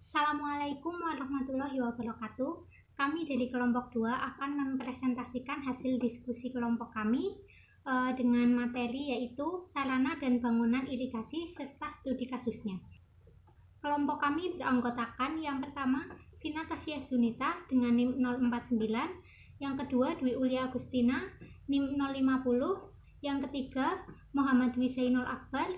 Assalamualaikum warahmatullahi wabarakatuh. Kami dari kelompok 2 akan mempresentasikan hasil diskusi kelompok kami dengan materi yaitu sarana dan bangunan irigasi serta studi kasusnya. Kelompok kami beranggotakan yang pertama Vina Tasya Sunita dengan NIM 049, yang kedua Dwi Ulia Agustina NIM 050, yang ketiga Muhammad Dwi Zainul Akbar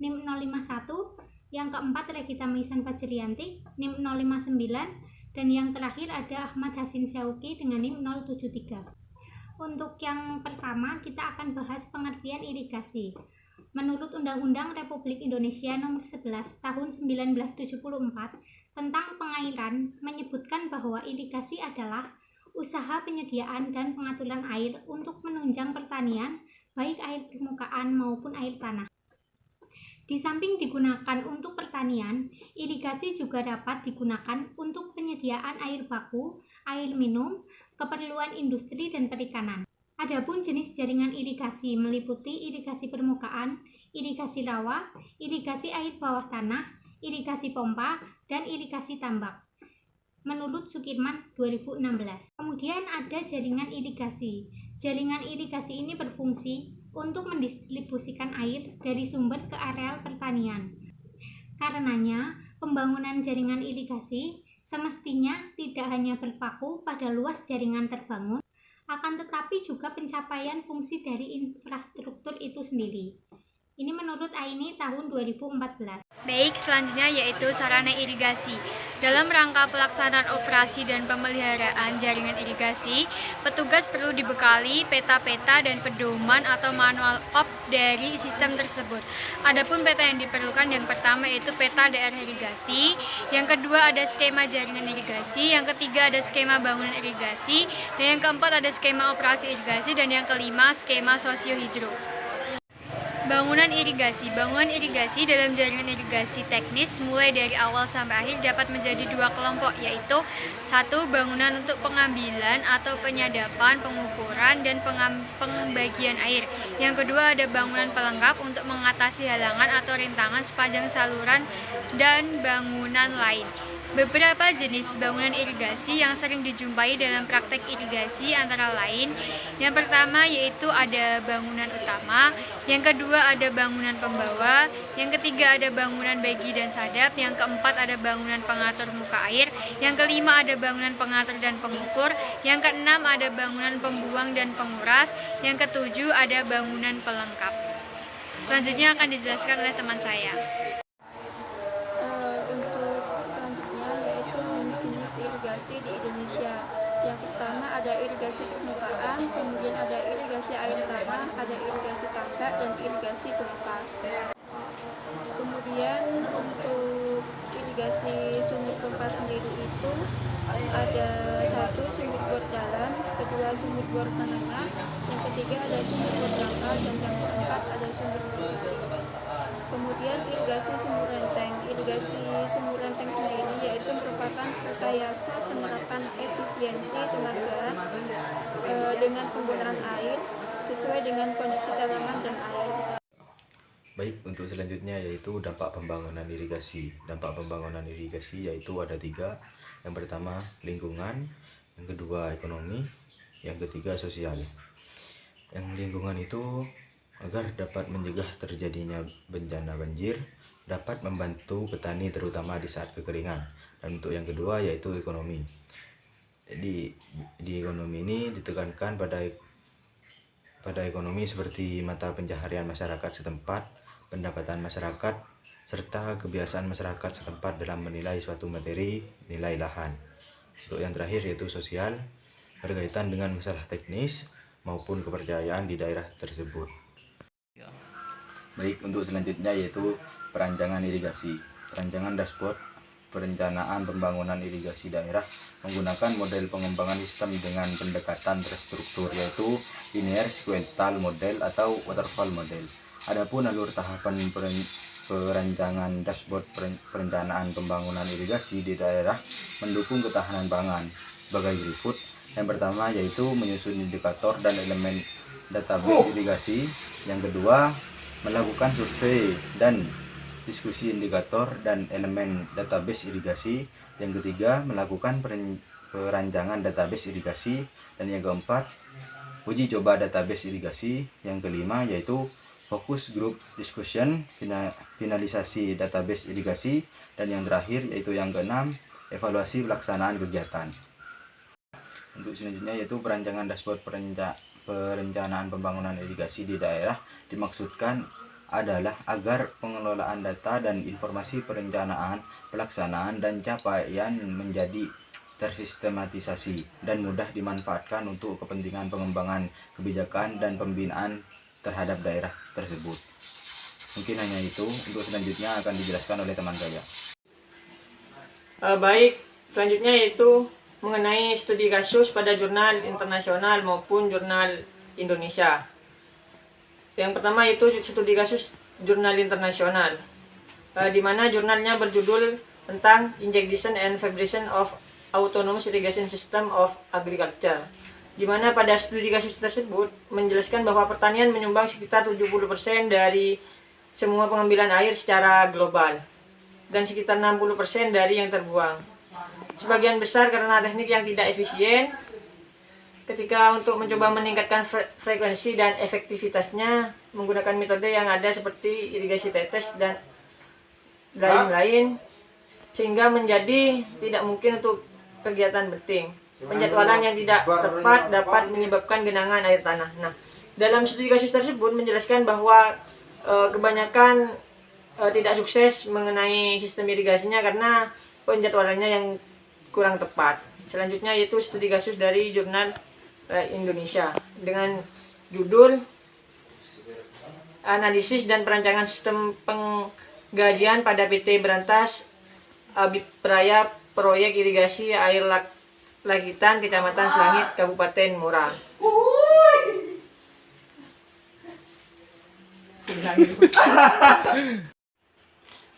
NIM 051, yang keempat Regita Maisan Fajriyanti NIM 059, dan yang terakhir ada Ahmad Hasin Syauqi dengan NIM 073. Untuk yang pertama kita akan bahas pengertian irigasi. Menurut Undang-Undang Republik Indonesia Nomor 11 Tahun 1974 tentang pengairan menyebutkan bahwa irigasi adalah usaha penyediaan dan pengaturan air untuk menunjang pertanian, baik air permukaan maupun air tanah. Di samping digunakan untuk pertanian, irigasi juga dapat digunakan untuk penyediaan air baku, air minum, keperluan industri dan perikanan. Adapun jenis jaringan irigasi meliputi irigasi permukaan, irigasi rawa, irigasi air bawah tanah, irigasi pompa, dan irigasi tambak. Menurut Sukirman 2016. Kemudian ada jaringan irigasi. Jaringan irigasi ini berfungsi untuk mendistribusikan air dari sumber ke areal pertanian. Karenanya, pembangunan jaringan irigasi semestinya tidak hanya berpaku pada luas jaringan terbangun, akan tetapi juga pencapaian fungsi dari infrastruktur itu sendiri. Ini menurut Aini tahun 2014. Baik, selanjutnya yaitu sarana irigasi. Dalam rangka pelaksanaan operasi dan pemeliharaan jaringan irigasi, petugas perlu dibekali peta-peta dan pedoman atau manual op dari sistem tersebut. Adapun peta yang diperlukan yang pertama yaitu peta daerah irigasi, yang kedua ada skema jaringan irigasi, yang ketiga ada skema bangunan irigasi, dan yang keempat ada skema operasi irigasi, dan yang kelima skema sosiohidro. Bangunan irigasi. Bangunan irigasi dalam jaringan irigasi teknis mulai dari awal sampai akhir dapat menjadi dua kelompok, yaitu satu, bangunan untuk pengambilan atau penyadapan, pengukuran, dan pembagian air. Yang kedua ada bangunan pelengkap untuk mengatasi halangan atau rintangan sepanjang saluran dan bangunan lain. Beberapa jenis bangunan irigasi yang sering dijumpai dalam praktek irigasi antara lain, yang pertama yaitu ada bangunan utama, yang kedua ada bangunan pembawa, yang ketiga ada bangunan bagi dan sadap, yang keempat ada bangunan pengatur muka air, yang kelima ada bangunan pengatur dan pengukur, yang keenam ada bangunan pembuang dan penguras, yang ketujuh ada bangunan pelengkap. Selanjutnya akan dijelaskan oleh teman saya. Irigasi di Indonesia. Yang pertama ada irigasi permukaan, kemudian ada irigasi air tanah, ada irigasi tambak, dan irigasi pompa. Kemudian untuk irigasi sumur pompa sendiri itu ada satu sumur bor dalam, kedua sumur bor menengah, yang ketiga ada sumur bor dangkal, dan yang keempat ada sumur bor garing. Kemudian irigasi sumur renteng. Irigasi sumur renteng sendiri yaitu merupakan rekayasa penerapan efisiensi tenaga dengan penggunaan air sesuai dengan kondisi tanaman dan air. Baik, untuk selanjutnya yaitu dampak pembangunan irigasi. Dampak pembangunan irigasi yaitu ada tiga. Yang pertama lingkungan, yang kedua ekonomi, yang ketiga sosial. Yang lingkungan itu agar dapat mencegah terjadinya bencana banjir, dapat membantu petani terutama di saat kekeringan. Dan untuk yang kedua yaitu ekonomi. Jadi di ekonomi ini ditekankan pada ekonomi seperti mata pencaharian masyarakat setempat, pendapatan masyarakat, serta kebiasaan masyarakat setempat dalam menilai suatu materi, nilai lahan. Untuk yang terakhir yaitu sosial, berkaitan dengan masalah teknis maupun kepercayaan di daerah tersebut. Baik, untuk selanjutnya yaitu perancangan irigasi. Perancangan dashboard perencanaan pembangunan irigasi daerah menggunakan model pengembangan sistem dengan pendekatan terstruktur yaitu linear sequential model atau waterfall model. Adapun alur tahapan perancangan dashboard perencanaan pembangunan irigasi di daerah mendukung ketahanan pangan sebagai berikut. Yang pertama yaitu menyusun indikator dan elemen database irigasi. Yang kedua melakukan survei dan diskusi indikator dan elemen database irigasi. Yang ketiga, melakukan perancangan database irigasi. Dan yang keempat, uji coba database irigasi. Yang kelima yaitu fokus group discussion, finalisasi database irigasi. Dan yang terakhir yaitu yang keenam, evaluasi pelaksanaan kegiatan. Untuk selanjutnya yaitu perancangan dashboard perencanaan pembangunan irigasi di daerah. Dimaksudkan adalah agar pengelolaan data dan informasi perencanaan, pelaksanaan, dan capaian menjadi tersistematisasi dan mudah dimanfaatkan untuk kepentingan pengembangan kebijakan dan pembinaan terhadap daerah tersebut. Mungkin hanya itu. Untuk selanjutnya akan dijelaskan oleh teman saya. Baik, selanjutnya yaitu mengenai studi kasus pada jurnal internasional maupun jurnal Indonesia. Yang pertama itu studi kasus jurnal internasional, di mana jurnalnya berjudul tentang Injection and Fabrication of Autonomous Irrigation System of Agriculture, di mana pada studi kasus tersebut menjelaskan bahwa pertanian menyumbang sekitar 70% dari semua pengambilan air secara global dan sekitar 60% dari yang terbuang. Sebagian besar karena teknik yang tidak efisien. Ketika untuk mencoba meningkatkan frekuensi dan efektivitasnya menggunakan metode yang ada seperti irigasi tetes dan lain-lain, sehingga menjadi tidak mungkin untuk kegiatan beting. Penjadwalan yang tidak tepat dapat menyebabkan genangan air tanah. Nah, dalam studi kasus tersebut menjelaskan bahwa kebanyakan tidak sukses mengenai sistem irigasinya karena penjadwalannya yang kurang tepat. Selanjutnya yaitu studi kasus dari jurnal Indonesia dengan judul Analisis dan Perancangan Sistem Penggajian pada PT Berantas Abipraya Proyek Irigasi Air Lagitan Kecamatan Selangit Kabupaten Muara.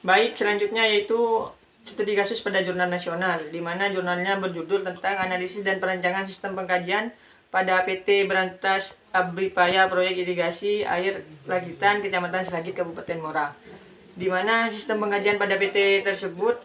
Baik, selanjutnya yaitu studi kasus pada jurnal nasional, di mana jurnalnya berjudul tentang Analisis dan Perancangan Sistem Pengkajian pada PT Berantas Abipraya Proyek Irigasi Air Lagitan Kecamatan Selangit Kabupaten Muara, di mana sistem pengkajian pada PT tersebut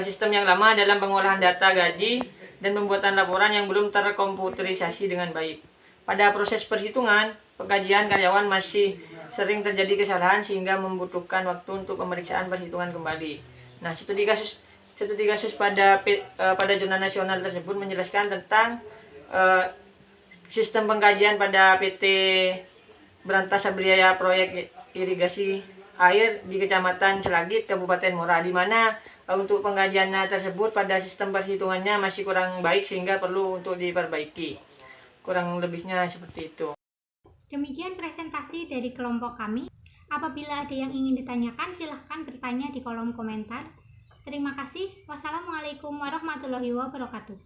sistem yang lama dalam pengolahan data gaji dan pembuatan laporan yang belum terkomputerisasi dengan baik. Pada proses perhitungan pengkajian karyawan masih sering terjadi kesalahan sehingga membutuhkan waktu untuk pemeriksaan perhitungan kembali. Nah, studi kasus pada jurnal nasional tersebut menjelaskan tentang sistem pengkajian pada PT Berantas Abipraya Proyek Irigasi Air di Kecamatan Selangit Kabupaten Muara, di mana untuk pengkajiannya tersebut pada sistem perhitungannya masih kurang baik sehingga perlu untuk diperbaiki. Kurang lebihnya seperti itu. Demikian presentasi dari kelompok kami. Apabila ada yang ingin ditanyakan, silahkan bertanya di kolom komentar. Terima kasih. Wassalamualaikum warahmatullahi wabarakatuh.